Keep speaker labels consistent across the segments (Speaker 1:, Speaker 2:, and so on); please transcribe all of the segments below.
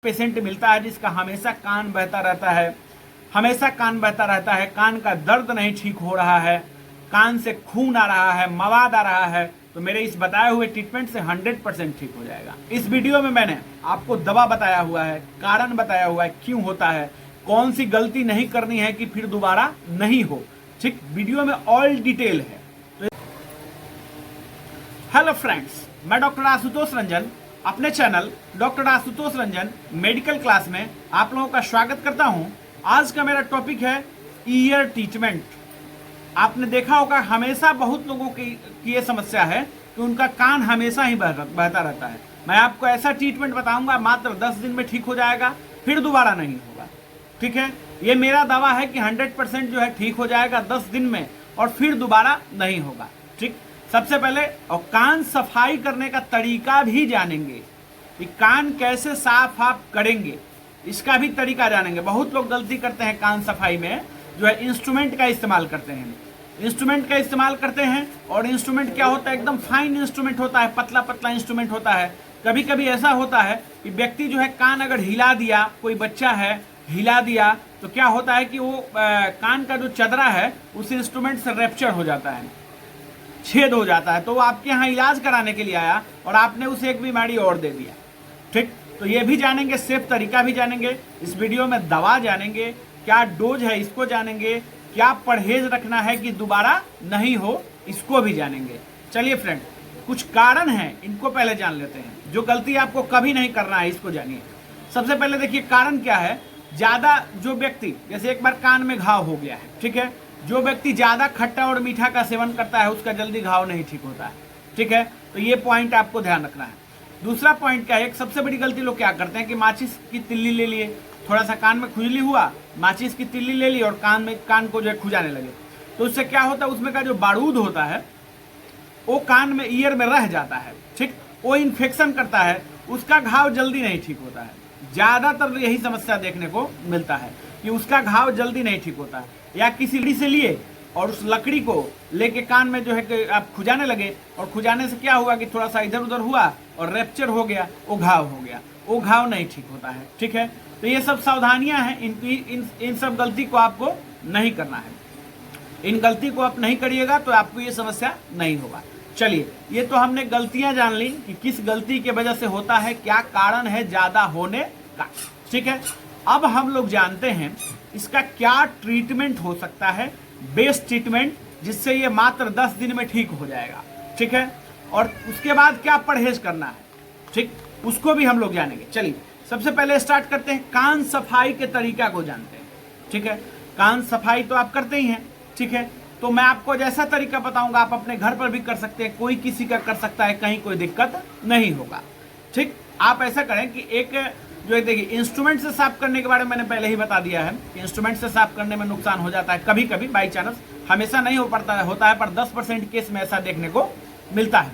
Speaker 1: Patient मिलता है जिसका हमेशा कान बहता रहता है, हमेशा कान बहता रहता है, कान का दर्द नहीं ठीक हो रहा है, कान से खून आ रहा है, मवाद आ रहा है, तो मेरे इस बताए हुए ट्रीटमेंट से 100% ठीक हो जाएगा। इस वीडियो में मैंने आपको दवा बताया हुआ है, कारण बताया हुआ है क्यों होता है, कौन सी गलती नहीं करनी है कि फिर दोबारा नहीं हो। ठीक, वीडियो में ऑल डिटेल है। तो हेलो फ्रेंड्स, मैं डॉक्टर आशुतोष रंजन अपने channel doctor Ashutosh Ranjan medical class में आप लोगों का स्वागत करता हूं। आज का मेरा टॉपिक है ईयर ट्रीटमेंट। आपने देखा होगा हमेशा बहुत लोगों की ये समस्या है कि उनका कान हमेशा ही बहता रहता है। मैं आपको ऐसा ट्रीटमेंट बताऊंगा मात्र 10 दिन में ठीक हो जाएगा, फिर दोबारा नहीं होगा। ठीक है, ये मेरा दावा है कि 100% जो है ठीक हो जाएगा 10 दिन में और फिर दोबारा नहीं होगा। ठीक, सबसे पहले और कान सफाई करने का तरीका भी जानेंगे कि कान कैसे साफ आप करेंगे, इसका भी तरीका जानेंगे। बहुत लोग गलती करते हैं कान सफाई में, जो है इंस्ट्रूमेंट का इस्तेमाल करते हैं। इंस्ट्रूमेंट का इस्तेमाल करते हैं और इंस्ट्रूमेंट क्या होता है, एकदम फाइन इंस्ट्रूमेंट होता है, पतला पतला इंस्ट्रूमेंट होता है। कभी कभी ऐसा होता है कि व्यक्ति जो है कान अगर हिला दिया, कोई बच्चा है हिला दिया, तो क्या होता है कि वो कान का जो चदरा है उस इंस्ट्रूमेंट से रैप्चर हो जाता है, छेद हो जाता है। तो वो आपके यहाँ इलाज कराने के लिए आया और आपने उसे एक बीमारी और दे दिया। ठीक, तो ये भी जानेंगे, सेफ तरीका भी जानेंगे इस वीडियो में, दवा जानेंगे, क्या डोज है इसको जानेंगे, क्या परहेज रखना है कि दोबारा नहीं हो इसको भी जानेंगे। चलिए फ्रेंड, कुछ कारण हैं, इनको पहले जान लेते हैं। जो गलती आपको कभी नहीं करना है इसको जानिए। सबसे पहले देखिए कारण क्या है। ज्यादा जो व्यक्ति, जैसे एक बार कान में घाव हो गया है, ठीक है, जो व्यक्ति ज्यादा खट्टा और मीठा का सेवन करता है उसका जल्दी घाव नहीं ठीक होता है। ठीक है, तो ये पॉइंट आपको ध्यान रखना है। दूसरा पॉइंट क्या है, एक सबसे बड़ी गलती लोग क्या करते हैं कि माचिस की तिल्ली ले लिए, थोड़ा सा कान में खुजली हुआ, माचिस की तिल्ली ले ली और कान को जो है खुजाने लगे। तो उससे क्या होता है, उसमें का जो बारूद होता है वो कान में, ईयर में रह जाता है। ठीक, वो इन्फेक्शन करता है, उसका घाव जल्दी नहीं ठीक होता है। ज्यादातर यही समस्या देखने को मिलता है कि उसका घाव जल्दी नहीं ठीक होता है। या किसी लकड़ी से लिए और उस लकड़ी को लेके कान में जो है कि आप खुजाने लगे और खुजाने से क्या हुआ कि थोड़ा सा इधर उधर हुआ और रैप्चर हो गया, वो घाव हो गया, वो घाव नहीं ठीक होता है। ठीक है, तो ये सब सावधानियां हैं, इन सब गलती को आपको नहीं करना है। इन गलती को आप नहीं करिएगा तो आपको ये समस्या नहीं होगा। चलिए, ये तो हमने गलतियां जान ली कि किस गलती के वजह से होता है, क्या कारण है ज्यादा होने का। ठीक है, अब हम लोग जानते हैं इसका क्या ट्रीटमेंट हो सकता है, बेस्ट ट्रीटमेंट, जिससे ये मात्र 10 दिन में ठीक हो जाएगा। ठीक है, और उसके बाद क्या परहेज करना है, ठीक, उसको भी हम लोग जानेंगे। चलिए, सबसे पहले स्टार्ट करते हैं, कान सफाई के तरीका को जानते हैं। ठीक है, कान सफाई तो आप करते ही हैं। ठीक है, तो मैं आपको जैसा तरीका बताऊंगा आप अपने घर पर भी कर सकते हैं, कोई किसी का कर सकता है, कहीं कोई दिक्कत नहीं होगा। ठीक, आप ऐसा करें कि एक जो देखिए, इंस्ट्रूमेंट से साफ करने के बारे में मैंने पहले ही बता दिया है कि इंस्ट्रूमेंट से साफ करने में नुकसान हो जाता है कभी कभी, बाई चांस, हमेशा नहीं हो पाता है, होता है, पर 10% केस में ऐसा देखने को मिलता है।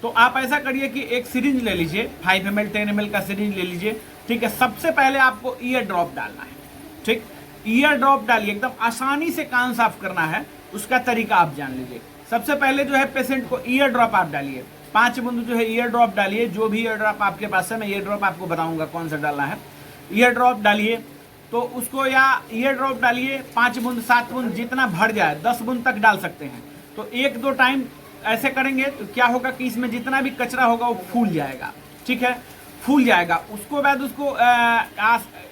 Speaker 1: तो आप ऐसा करिए कि एक सिरिंज ले लीजिए, 5 ml 10 ml का सिरिंज ले लीजिए। ठीक है, सबसे पहले आपको ईयर ड्रॉप डालना है। ठीक, ईयर ड्रॉप डालिए, एकदम आसानी से कान साफ करना है, उसका तरीका आप जान लीजिए। सबसे पहले जो है पेशेंट को ईयर ड्रॉप आप डालिए, 5 बूंद जो है ईयर ड्रॉप डालिए। जो भी ईयर ड्रॉप आपके पास है, मैं ईयर ड्रॉप आपको बताऊंगा कौन सा डालना है। ईयर ड्रॉप डालिए तो उसको, या ईयर ड्रॉप डालिए 5 बूंद 7 बूंद जितना भर जाए, 10 बूंद तक डाल सकते हैं। तो 1-2 टाइम ऐसे करेंगे तो क्या होगा कि इसमें जितना भी कचरा होगा वो फूल जाएगा। ठीक है, फूल जाएगा, उसको बाद उसको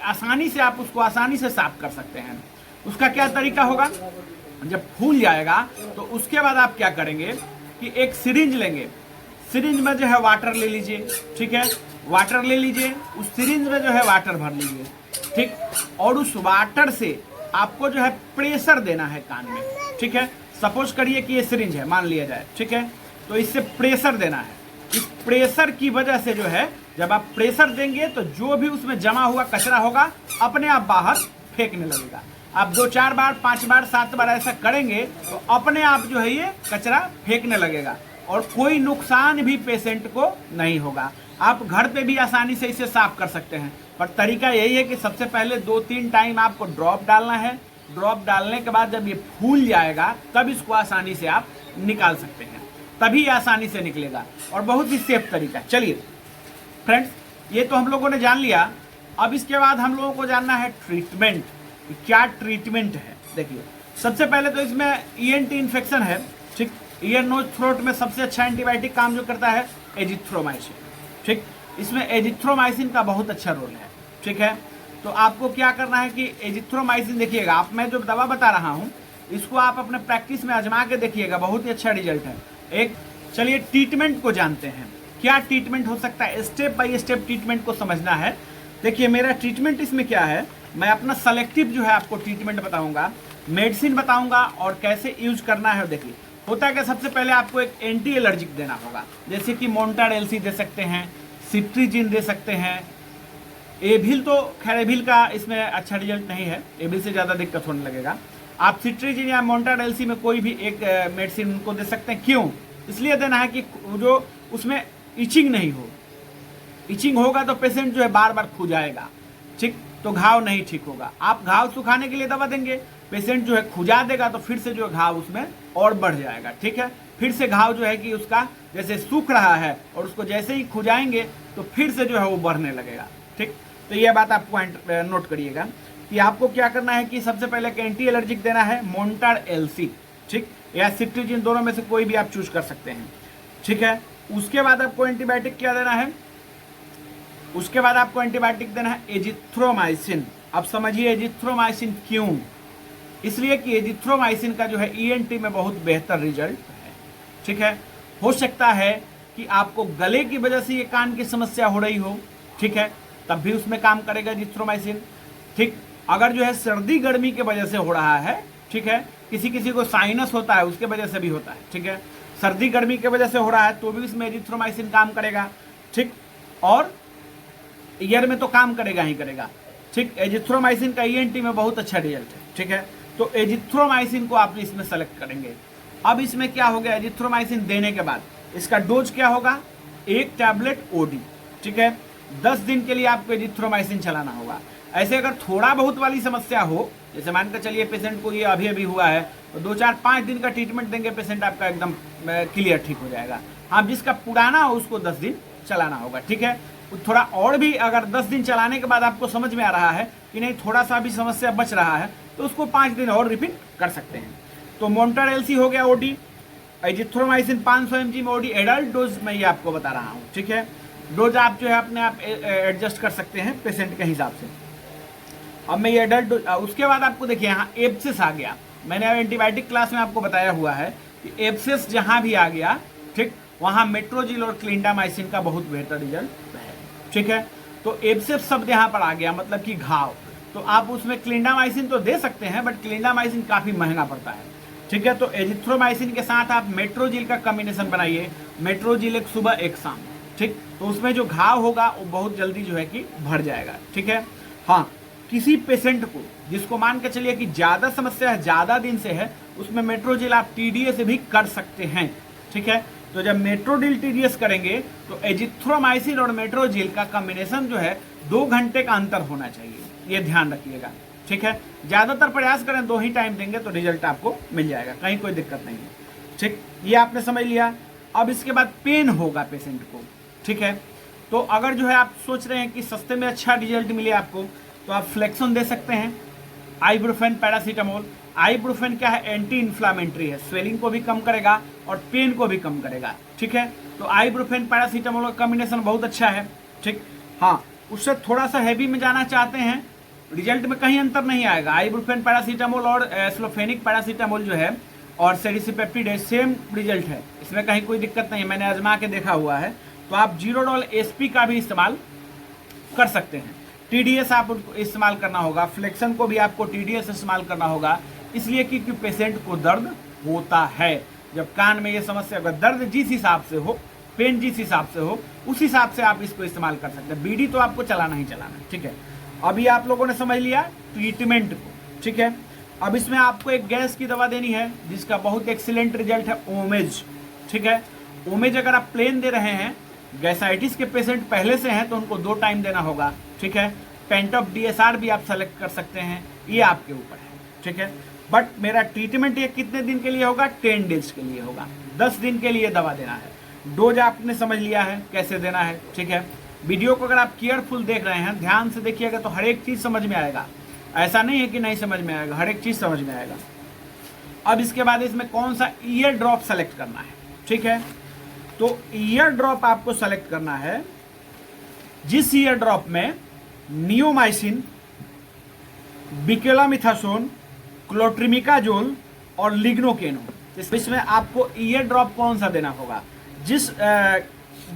Speaker 1: आसानी से आप उसको आसानी से साफ कर सकते हैं। उसका क्या तरीका होगा, जब फूल जाएगा तो उसके बाद आप क्या करेंगे कि एक सिरिंज लेंगे, सिरिंज में जो है वाटर ले लीजिए। ठीक है, वाटर ले लीजिए, उस सिरिंज में जो है वाटर भर लीजिए। ठीक, और उस वाटर से आपको जो है प्रेशर देना है कान में। ठीक है, सपोज करिए कि ये सिरिंज है, मान लिया जाए। ठीक है, तो इससे प्रेशर देना है। इस प्रेशर की वजह से जो है, जब आप प्रेशर देंगे तो जो भी उसमें जमा हुआ कचरा होगा अपने आप बाहर फेंकने लगेगा। आप 2-4 बार 5 बार 7 बार ऐसा करेंगे तो अपने आप जो है ये कचरा फेंकने लगेगा और कोई नुकसान भी पेशेंट को नहीं होगा। आप घर पे भी आसानी से इसे साफ कर सकते हैं, पर तरीका यही है कि सबसे पहले 2-3 टाइम आपको ड्रॉप डालना है। ड्रॉप डालने के बाद जब ये फूल जाएगा तब इसको आसानी से आप निकाल सकते हैं, तभी आसानी से निकलेगा और बहुत ही सेफ तरीका। चलिए फ्रेंड्स, ये तो हम लोगों ने जान लिया। अब इसके बाद हम लोगों को जानना है ट्रीटमेंट, क्या ट्रीटमेंट है। देखिए सबसे पहले तो इसमें ईएनटी इन्फेक्शन है, ठीक। ईयर नोज थ्रोट में सबसे अच्छा एंटीबायोटिक काम जो करता है एजिथ्रोमाइसिन, ठीक। इसमें एजिथ्रोमाइसिन का बहुत अच्छा रोल है, ठीक है। तो आपको क्या करना है कि एजिथ्रोमाइसिन देखिएगा, आप मैं जो दवा बता रहा हूँ इसको आप अपने प्रैक्टिस में आजमा के देखिएगा, बहुत ही अच्छा रिजल्ट है। एक चलिए ट्रीटमेंट को जानते हैं, क्या ट्रीटमेंट हो सकता है, स्टेप बाय स्टेप ट्रीटमेंट को समझना है। देखिए मेरा ट्रीटमेंट इसमें क्या है, मैं अपना सेलेक्टिव जो है आपको ट्रीटमेंट बताऊंगा, मेडिसिन बताऊंगा और कैसे यूज करना है। देखिए होता क्या, सबसे पहले आपको एक एंटी एलर्जिक देना होगा, जैसे कि मोन्टाडेल्सी दे सकते हैं, सिट्रीजिन दे सकते हैं। एविल तो खैर एविल का इसमें अच्छा रिजल्ट नहीं है, एविल से ज़्यादा दिक्कत होने लगेगा। आप सिट्रीजिन या मोन्टाडेल्सी में कोई भी एक मेडिसिन उनको दे सकते हैं। क्यों, इसलिए देना है कि जो उसमें इचिंग नहीं हो, इचिंग होगा तो पेशेंट जो है बार बार खुजाएगा, ठीक, तो घाव नहीं ठीक होगा। आप घाव सुखाने के लिए दवा देंगे, पेशेंट जो है खुजा देगा तो फिर से जो घाव उसमें और बढ़ जाएगा, ठीक है। फिर से घाव जो है कि उसका जैसे सूख रहा है और उसको जैसे ही खुजाएंगे तो फिर से जो है वो बढ़ने लगेगा, ठीक। तो यह बात आपको नोट करिएगा कि आपको क्या करना है कि सबसे पहले एंटी एलर्जिक देना है मोन्टाडेल्सी, ठीक, या सिट्रीजिन, दोनों में से कोई भी आप चूज कर सकते हैं, ठीक है। उसके बाद आपको एंटीबायोटिक क्या देना है, उसके बाद आपको एंटीबायोटिक देना है एजिथ्रोमाइसिन। अब समझिए एजिथ्रोमाइसिन क्यों, इसलिए कि एजिथ्रोमाइसिन का जो है ईएनटी में बहुत बेहतर रिजल्ट है, ठीक है। हो सकता है कि आपको गले की वजह से ये कान की समस्या हो रही हो, ठीक है, तब भी उसमें काम करेगा एजिथ्रोमाइसिन, ठीक। अगर जो है सर्दी गर्मी की वजह से हो रहा है, ठीक है, किसी किसी को साइनस होता है उसके वजह से भी होता है, ठीक है, सर्दी गर्मी की वजह से हो रहा है तो भी इसमें एजिथ्रोमाइसिन काम करेगा, ठीक। और ईयर में तो काम करेगा ही करेगा, ठीक। एजिथ्रोमाइसिन का ईएनटी में बहुत अच्छा रिजल्ट है, ठीक है। तो एजिथ्रोमाइसिन को आप इसमें सेलेक्ट करेंगे। अब इसमें क्या हो गया, एजिथ्रोमाइसिन देने के बाद इसका डोज क्या होगा, 1 टैबलेट ओडी, ठीक है। 10 दिन के लिए आपको एजिथ्रोमाइसिन चलाना होगा। ऐसे अगर थोड़ा बहुत वाली समस्या हो, जैसे मानकर चलिए पेशेंट को ये अभी अभी हुआ है तो 2 4 5 दिन का ट्रीटमेंट देंगे, पेशेंट आपका एकदम क्लियर ठीक हो जाएगा। हाँ, जिसका पुराना हो उसको 10 दिन चलाना होगा, ठीक है। थोड़ा और भी अगर 10 दिन चलाने के बाद आपको समझ में आ रहा है कि नहीं थोड़ा सा भी समस्या बच रहा है तो उसको 5 दिन और रिपीट कर सकते हैं। तो मोन्टाडेल्सी हो गया ओडी, एजिथ्रोमाइसिन 500 mg में ओडी, एडल्ट डोज मैं ये आपको बता रहा हूँ, ठीक है। डोज आप जो है अपने आप एडजस्ट कर सकते हैं पेशेंट के हिसाब से। अब मैं ये एडल्ट डोज, उसके बाद आपको देखिए यहाँ एब्सेस आ गया। मैंने एंटीबायोटिक क्लास में आपको बताया हुआ है कि एब्सेस जहाँ भी आ गया, ठीक, वहाँ मेट्रोजिल और क्लिंडामाइसिन का बहुत बेहतर रिजल्ट है, ठीक है। तो एब्सेस शब्द यहाँ पर आ गया, मतलब कि घाव, तो आप उसमें क्लिंडामाइसिन तो दे सकते हैं बट क्लिंडामाइसिन काफ़ी महंगा पड़ता है, ठीक है। तो एजिथ्रोमाइसिन के साथ आप मेट्रोजिल का कॉम्बिनेशन बनाइए, मेट्रोजिल एक सुबह एक शाम, ठीक। तो उसमें जो घाव होगा वो बहुत जल्दी जो है कि भर जाएगा, ठीक है। हाँ, किसी पेशेंट को जिसको मान के चलिए कि ज़्यादा समस्या है, ज़्यादा दिन से है, उसमें मेट्रोजिल आप टीडीएस से भी कर सकते हैं, ठीक है। तो जब मेट्रोजिल टीडीएस करेंगे तो एजिथ्रोमाइसिन और मेट्रोजिल का कॉम्बिनेशन जो है 2 घंटे का अंतर होना चाहिए, ये ध्यान रखिएगा, ठीक है। ज़्यादातर प्रयास करें 2 ही टाइम देंगे तो रिजल्ट आपको मिल जाएगा, कहीं कोई दिक्कत नहीं है, ठीक। ये आपने समझ लिया। अब इसके बाद पेन होगा पेशेंट को, ठीक है। तो अगर जो है आप सोच रहे हैं कि सस्ते में अच्छा रिजल्ट मिले आपको तो आप फ्लेक्सोन दे सकते हैं, आइब्रोफेन, पैरासीटामोल। आइब्रोफेन क्या है, एंटी इन्फ्लामेटरी है, स्वेलिंग को भी कम करेगा और पेन को भी कम करेगा, ठीक है। तो आइब्रोफेन पैरासीटामोल का कॉम्बिनेशन बहुत अच्छा है, ठीक। हाँ, उससे थोड़ा सा हैवी में जाना चाहते हैं, रिजल्ट में कहीं अंतर नहीं आएगा। आइब्रोफेन पैरासीटामोल और एस्लोफेनिक पैरासीटामोल जो है और सेडिसिपेप्टिड है, सेम रिजल्ट है, इसमें कहीं कोई दिक्कत नहीं है, मैंने आजमा के देखा हुआ है। तो आप जीरोडोल एसपी का भी इस्तेमाल कर सकते हैं। टीडीएस आप उनको इस्तेमाल करना होगा, फ्लेक्सन को भी आपको टीडीएस इस्तेमाल करना होगा, इसलिए क्योंकि पेशेंट को दर्द होता है। जब कान में ये समस्या होगा, दर्द जिस हिसाब से हो, पेन जिस हिसाब से हो, उस हिसाब से आप इसको इस्तेमाल कर सकते हैं। बीडी तो आपको चलाना ही चलाना है, ठीक है। अभी आप लोगों ने समझ लिया ट्रीटमेंट को, ठीक है। अब इसमें आपको एक गैस की दवा देनी है जिसका बहुत एक्सीलेंट रिजल्ट है, ओमेज, ठीक है। ओमेज अगर आप प्लेन दे रहे हैं, गैसाइटिस के पेशेंट पहले से हैं तो उनको 2 टाइम देना होगा, ठीक है। पेंटॉप डीएसआर भी आप सेलेक्ट कर सकते हैं, ये आपके ऊपर है, ठीक है। बट मेरा ट्रीटमेंट ये कितने दिन के लिए होगा, 10 डेज के लिए होगा, 10 दिन के लिए दवा देना है। डोज आपने समझ लिया है कैसे देना है, ठीक है। वीडियो को अगर आप केयरफुल देख रहे हैं, ध्यान से देखिएगा तो हर एक चीज़ समझ में आएगा। ऐसा नहीं है कि नहीं समझ में आएगा, हर एक चीज़ समझ में आएगा। अब इसके बाद इसमें कौन सा ईयर ड्रॉप सेलेक्ट करना है, ठीक है। तो ईयर ड्रॉप आपको सेलेक्ट करना है जिस ईयर ड्रॉप में नियोमाइसिन, बिकेलामिथासोन, क्लोट्रिमिकाजोल और लिग्नोकेन हो। इसमें आपको ईयर ड्रॉप कौन सा देना होगा?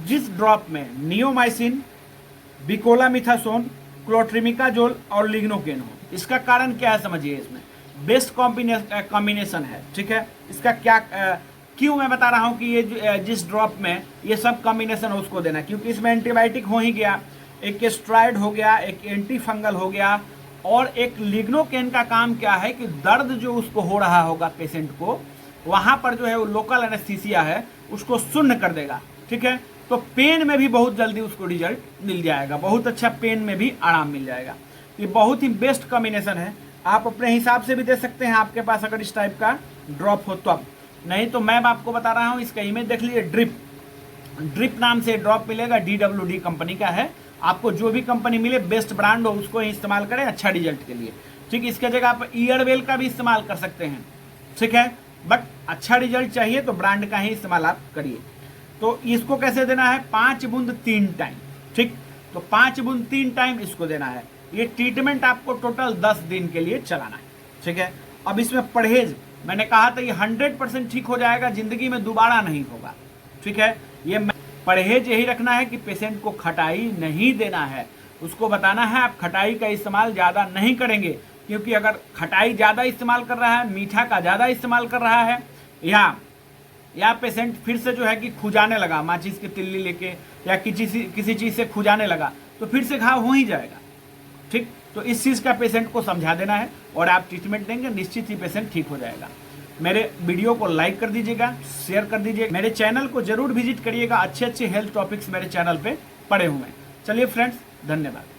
Speaker 1: जिस ड्रॉप में नियोमाइसिन, बिकोलामिथासोन, क्लोट्रिमिकाजोल और लिग्नोकेन हो। इसका कारण क्या है समझिए, इसमें बेस्ट कॉम्बिनेशन है, ठीक है। इसका क्या क्यों मैं बता रहा हूं कि ये जिस ड्रॉप में ये सब कॉम्बिनेशन है उसको देना, क्योंकि इसमें एंटीबायोटिक हो ही गया, एक स्टेरॉइड हो गया, एक एंटी फंगल हो गया, और एक लिग्नोकेन का काम क्या है कि दर्द जो उसको हो रहा होगा पेशेंट को, वहां पर जो है वो लोकल एनेस्थीसिया है उसको शून्य कर देगा, ठीक है। तो पेन में भी बहुत जल्दी उसको रिजल्ट मिल जाएगा, बहुत अच्छा पेन में भी आराम मिल जाएगा। ये बहुत ही बेस्ट कॉम्बिनेशन है। आप अपने हिसाब से भी दे सकते हैं, आपके पास अगर इस टाइप का ड्रॉप हो तो। अब नहीं तो मैं आपको बता रहा हूँ, इसका इमेज देख लीजिए। ड्रिप नाम से ड्रॉप मिलेगा, DWD कंपनी का है। आपको जो भी कंपनी मिले, बेस्ट ब्रांड हो, उसको ही इस्तेमाल करें अच्छा रिजल्ट के लिए, ठीक। इसके जगह आप ईयरवेल का भी इस्तेमाल कर सकते हैं, ठीक है। बट अच्छा रिजल्ट चाहिए तो ब्रांड का ही इस्तेमाल आप करिए। तो इसको कैसे देना है? 5 बूंद 3 टाइम, ठीक। तो 5 बूंद 3 टाइम इसको देना है। ये ट्रीटमेंट आपको टोटल 10 दिन के लिए चलाना है, ठीक है। अब इसमें परहेज, मैंने कहा था ये 100% ठीक हो जाएगा, जिंदगी में दोबारा नहीं होगा, ठीक है। ये परहेज यही रखना है कि पेशेंट को खटाई नहीं देना है। उसको बताना है आप खटाई का इस्तेमाल ज़्यादा नहीं करेंगे, क्योंकि अगर खटाई ज़्यादा इस्तेमाल कर रहा है, मीठा का ज़्यादा इस्तेमाल कर रहा है, या पेशेंट फिर से जो है कि खुजाने लगा, माचिस की तिल्ली लेके या किसी चीज़ से खुजाने लगा, तो फिर से घाव हो ही जाएगा, ठीक। तो इस चीज़ का पेशेंट को समझा देना है और आप ट्रीटमेंट देंगे, निश्चित ही पेशेंट ठीक हो जाएगा। मेरे वीडियो को लाइक कर दीजिएगा, शेयर कर दीजिएगा, मेरे चैनल को जरूर विजिट करिएगा। अच्छे अच्छे हेल्थ टॉपिक्स मेरे चैनल पे पड़े हुए हैं। चलिए फ्रेंड्स, धन्यवाद।